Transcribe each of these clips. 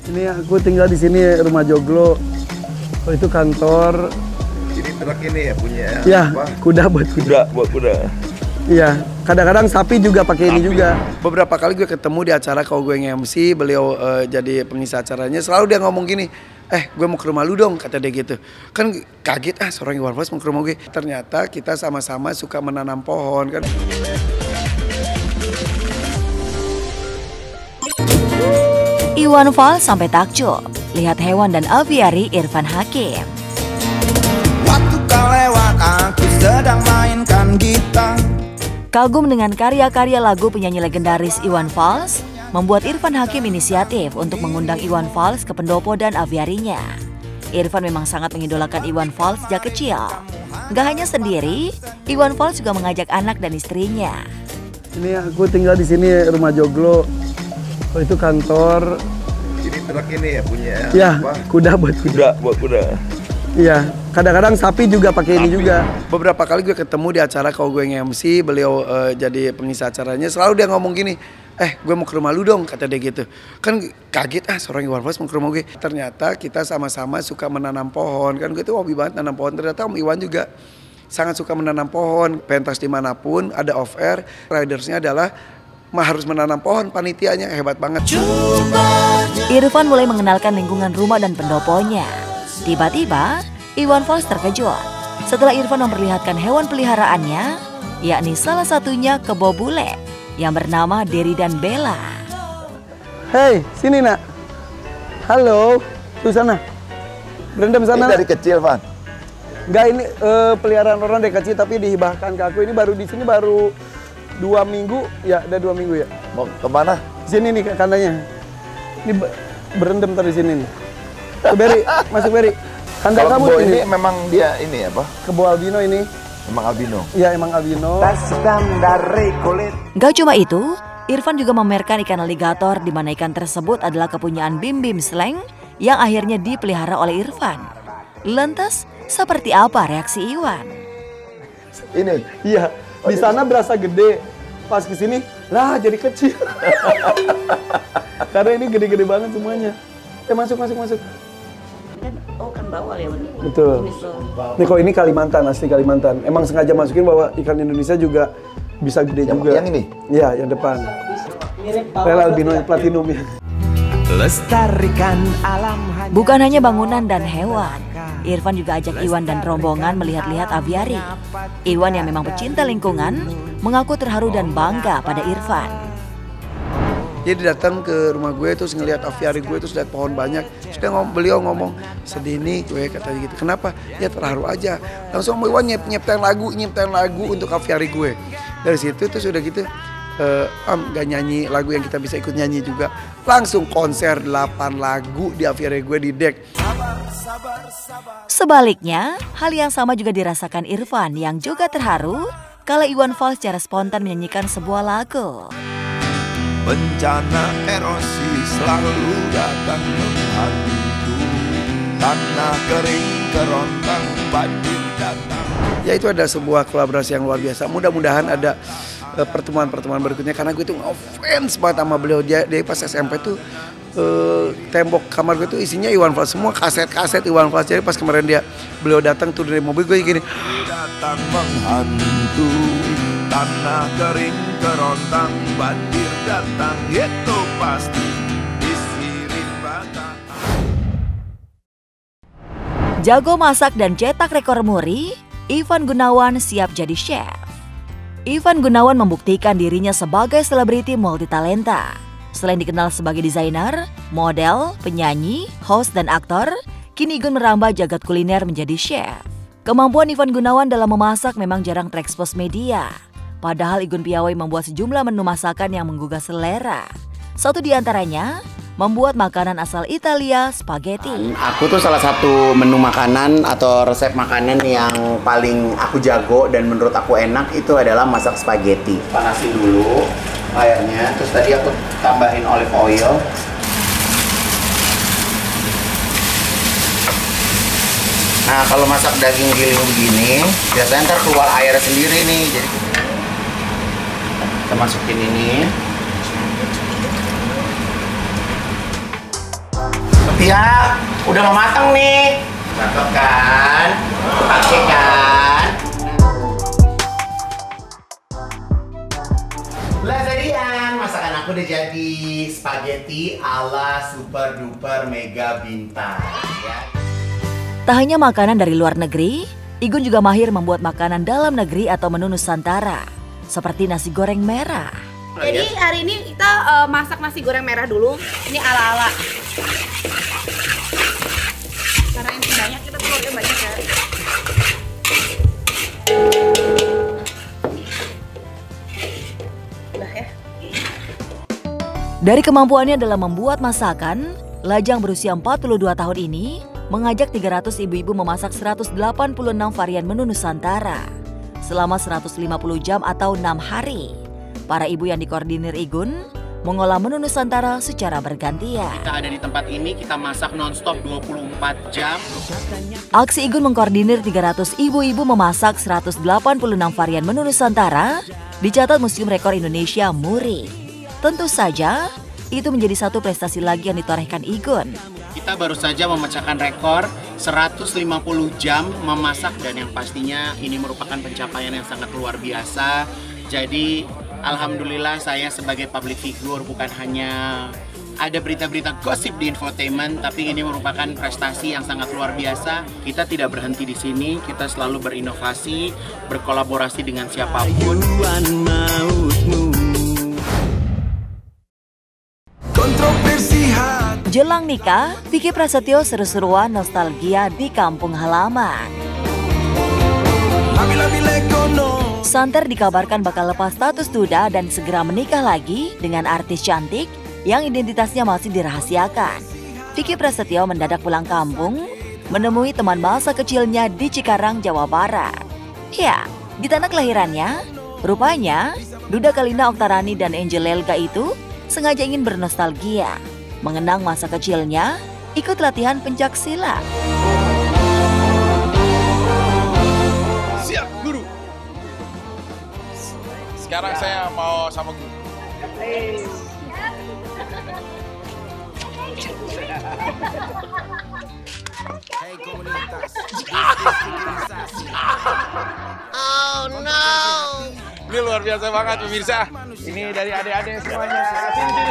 Ini aku tinggal di sini rumah joglo. Oh, itu kantor. Ini truk ini ya punya. Ya, kuda buat kuda. Buat kuda. Iya, kadang-kadang sapi juga pakai ini juga. Beberapa kali gue ketemu di acara kalau gue nge-MC, beliau jadi pengisi acaranya. Selalu dia ngomong gini, gue mau ke rumah lu dong, kata dia gitu. Kan kaget, seorang Iwan Fals mau ke rumah gue. Ternyata kita sama-sama suka menanam pohon kan. Iwan Fals sampai takjub lihat hewan dan aviari Irfan Hakim. Waktu kau lewat, aku sedang mainkan gitar. Kagum dengan karya-karya lagu penyanyi legendaris Iwan Fals, membuat Irfan Hakim inisiatif untuk mengundang Iwan Fals ke pendopo dan aviarinya. Irfan memang sangat mengidolakan Iwan Fals sejak kecil. Gak hanya sendiri, Iwan Fals juga mengajak anak dan istrinya. Ini aku tinggal di sini rumah joglo. Oh, itu kantor. Ini truk ini ya punya. Ya, kuda buat kuda. Buat kuda. Iya, kadang-kadang sapi juga pakai ini juga. Beberapa kali gue ketemu di acara kalau gue nge-MC, beliau jadi pengisi acaranya. Selalu dia ngomong gini, gue mau ke rumah lu dong, kata dia gitu. Kan kaget, seorang Iwan Fals mau ke rumah gue. Ternyata kita sama-sama suka menanam pohon. Kan gue tuh hobi banget nanam pohon. Ternyata Om Iwan juga sangat suka menanam pohon. Pentas dimanapun, ada off-air. Ridersnya adalah harus menanam pohon, panitianya hebat banget. Irfan mulai mengenalkan lingkungan rumah dan pendoponya. Tiba-tiba, Iwan Fals terkejut setelah Irfan memperlihatkan hewan peliharaannya, yakni salah satunya kebo bule yang bernama Derry dan Bella. Hei, sini nak. Halo, tuh sana. Berendam sana. Ini dari kecil, Van? Enggak, ini peliharaan orang dari kecil tapi dihibahkan ke aku. Ini baru di sini baru 2 minggu, ya udah 2 minggu ya. Mau kemana? Sini nih kandangnya. Ini berendam tadi sini nih. Beri, masuk Beri. Kandang kamu kebo ini. Ini memang dia ini apa? Kebo albino ini. Emang albino? Iya, emang albino. Dari kulit. Gak cuma itu, Irfan juga memamerkan ikan aligator di mana ikan tersebut adalah kepunyaan Bim Bim Sleng yang akhirnya dipelihara oleh Irfan. Lantas, seperti apa reaksi Iwan? Ini? Iya, di sana berasa gede. Pas ke sini, lah jadi kecil. Karena ini gede-gede banget semuanya. Masuk. Oh kan bawal ya bener. Betul. Nih kok ini Kalimantan, asli Kalimantan. Emang sengaja masukin bahwa ikan Indonesia juga bisa gede juga. Yang ini? Iya, yang depan. Mirip Rel albino platinum ya. Lestarikan alam. Bukan hanya bangunan dan hewan, Irfan juga ajak Iwan dan rombongan melihat-lihat aviari. Iwan yang memang pecinta lingkungan mengaku terharu dan bangga pada Irfan. Jadi datang ke rumah gue terus ngelihat aviari gue terus lihat pohon banyak. Terus beliau ngomong, sedih nih gue, kata gitu. Kenapa? Ya terharu aja. Langsung Iwan nyiptain lagu untuk aviari gue. Dari situ terus udah gitu, gak nyanyi lagu yang kita bisa ikut nyanyi juga. Langsung konser 8 lagu di aviari gue di dek. Sebaliknya, hal yang sama juga dirasakan Irfan yang juga terharu kala Iwan Fals secara spontan menyanyikan sebuah lagu. Bencana erosi selalu datang menghantu. Tanah kering kerontang, banjir datang. Ya itu ada sebuah kolaborasi yang luar biasa. Mudah-mudahan ada pertemuan-pertemuan berikutnya. Karena gue tuh ngefans banget sama beliau. Dia pas SMP tuh tembok kamar gue tuh isinya Iwan Fals. Semua kaset-kaset Iwan Fals. Jadi pas kemarin beliau datang tuh dari mobil gue gini. Datang menghantu. Tanah kering kerontang, banjir datang, itu pasti disirin batang. Jago masak dan cetak rekor muri, Ivan Gunawan siap jadi chef. Ivan Gunawan membuktikan dirinya sebagai selebriti multitalenta. Selain dikenal sebagai desainer, model, penyanyi, host, dan aktor, kini Igun merambah jagat kuliner menjadi chef. Kemampuan Ivan Gunawan dalam memasak memang jarang terekspos media. Padahal Igun Piawai membuat sejumlah menu masakan yang menggugah selera. Satu di antaranya, membuat makanan asal Italia, spaghetti. Aku tuh salah satu menu makanan atau resep makanan yang paling aku jago dan menurut aku enak itu adalah masak spaghetti. Panasin dulu airnya, terus tadi aku tambahin olive oil. Nah, kalau masak daging giling begini, biasanya ntar keluar air sendiri nih. Jadi kita masukin ini. Ya, udah mau matang nih. Cakep kan? Pakai kan? Lah jadian, masakan aku udah jadi spaghetti ala super duper mega bintang ya. Tak hanya makanan dari luar negeri, Igun juga mahir membuat makanan dalam negeri atau menu Nusantara, seperti nasi goreng merah. Jadi hari ini kita masak nasi goreng merah dulu. Ini ala-ala. Karena ini banyak, kita telurnya banyak ya. Udah ya. Dari kemampuannya dalam membuat masakan, Lajang berusia 42 tahun ini mengajak 300 ibu-ibu memasak 186 varian menu Nusantara selama 150 jam atau 6 hari. Para ibu yang dikoordinir Igun mengolah menu Nusantara secara bergantian. Kita ada di tempat ini, kita masak nonstop 24 jam. Aksi Igun mengkoordinir 300 ibu-ibu memasak 186 varian menu Nusantara dicatat Museum Rekor Indonesia Muri. Tentu saja, itu menjadi satu prestasi lagi yang ditorehkan Igun. Kita baru saja memecahkan rekor 150 jam memasak dan yang pastinya ini merupakan pencapaian yang sangat luar biasa. Jadi alhamdulillah saya sebagai public figure bukan hanya ada berita-berita gosip di infotainment, tapi ini merupakan prestasi yang sangat luar biasa. Kita tidak berhenti di sini, kita selalu berinovasi, berkolaborasi dengan siapapun. Jelang nikah, Vicky Prasetyo seru-seruan nostalgia di kampung halaman. Santer dikabarkan bakal lepas status duda dan segera menikah lagi dengan artis cantik yang identitasnya masih dirahasiakan. Vicky Prasetyo mendadak pulang kampung, menemui teman masa kecilnya di Cikarang, Jawa Barat. Ya, di tanah kelahirannya, rupanya Duda Kalina Oktarani dan Angel Elga itu sengaja ingin bernostalgia, mengenang masa kecilnya, ikut latihan pencak silat. Siap, guru. Sekarang saya mau sama guru. Oh no. Ini luar biasa banget pemirsa. Ini dari adik-adik semuanya. Sini.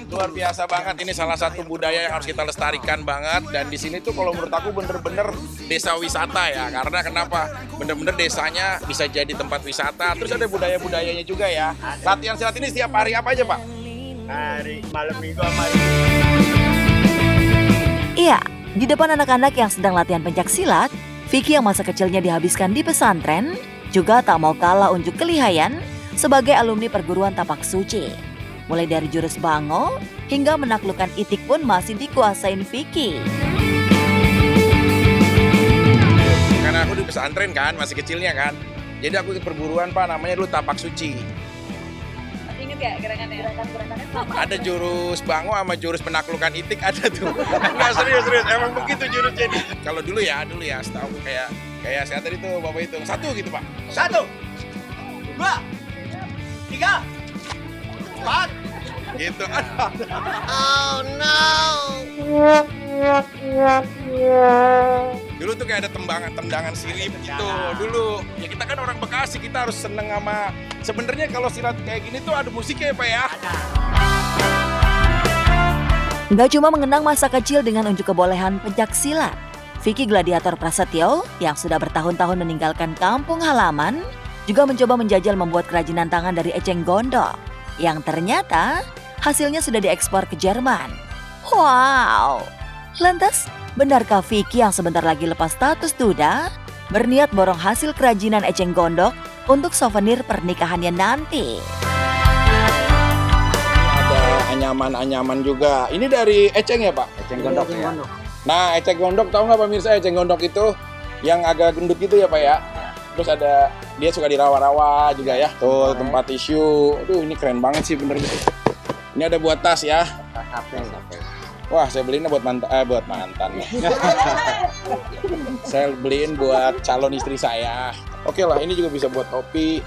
Luar biasa banget. Ini salah satu budaya yang harus kita lestarikan banget. Dan di sini tuh kalau menurut aku bener-bener desa wisata ya. Karena kenapa? Bener-bener desanya bisa jadi tempat wisata. Terus ada budaya-budayanya juga ya. Latihan silat ini setiap hari apa aja Pak? Hari malam minggu sama hari. Iya, di depan anak-anak yang sedang latihan pencak silat, Vicky yang masa kecilnya dihabiskan di pesantren juga tak mau kalah unjuk kelihayan sebagai alumni perguruan tapak suci. Mulai dari jurus bango hingga menaklukkan itik pun masih dikuasain Vicky. Karena aku di pesantren kan, masih kecilnya kan. Jadi aku ikut perguruan Pak, namanya dulu tapak suci. Ingat ya gerakannya? Ada jurus bango sama jurus penaklukan itik ada tuh. Enggak serius, emang begitu jurus jadi. Kalau dulu ya, setahu kayak saya tadi tuh Bapak hitung 1 gitu Pak. 1, 2, 3, 4. Gitu. Oh no. Dulu tuh kayak ada tendangan sirip gitu. Dulu ya kita kan orang Bekasi, kita harus seneng sama. Sebenarnya kalau silat kayak gini tuh ada musiknya ya Pak ya. Nggak cuma mengenang masa kecil dengan unjuk kebolehan pencak silat, Vicky Gladiator Prasetyo yang sudah bertahun-tahun meninggalkan kampung halaman juga mencoba menjajal membuat kerajinan tangan dari eceng gondok yang ternyata hasilnya sudah diekspor ke Jerman. Wow! Lantas, benarkah Vicky yang sebentar lagi lepas status duda berniat borong hasil kerajinan eceng gondok untuk souvenir pernikahannya nanti? Ada anyaman-anyaman juga. Ini dari eceng ya Pak? Eceng gondok ya. Nah, eceng gondok, tahu nggak pemirsa eceng gondok itu yang agak gendut gitu ya Pak ya? Terus ada, dia suka di rawa-rawa juga ya. Tuh, tempat tisu. Aduh, ini keren banget sih bener gitu. Ini ada buat tas ya. Wah, saya beliin buat mantan. Saya beliin buat calon istri saya. Oke lah, ini juga bisa buat topi.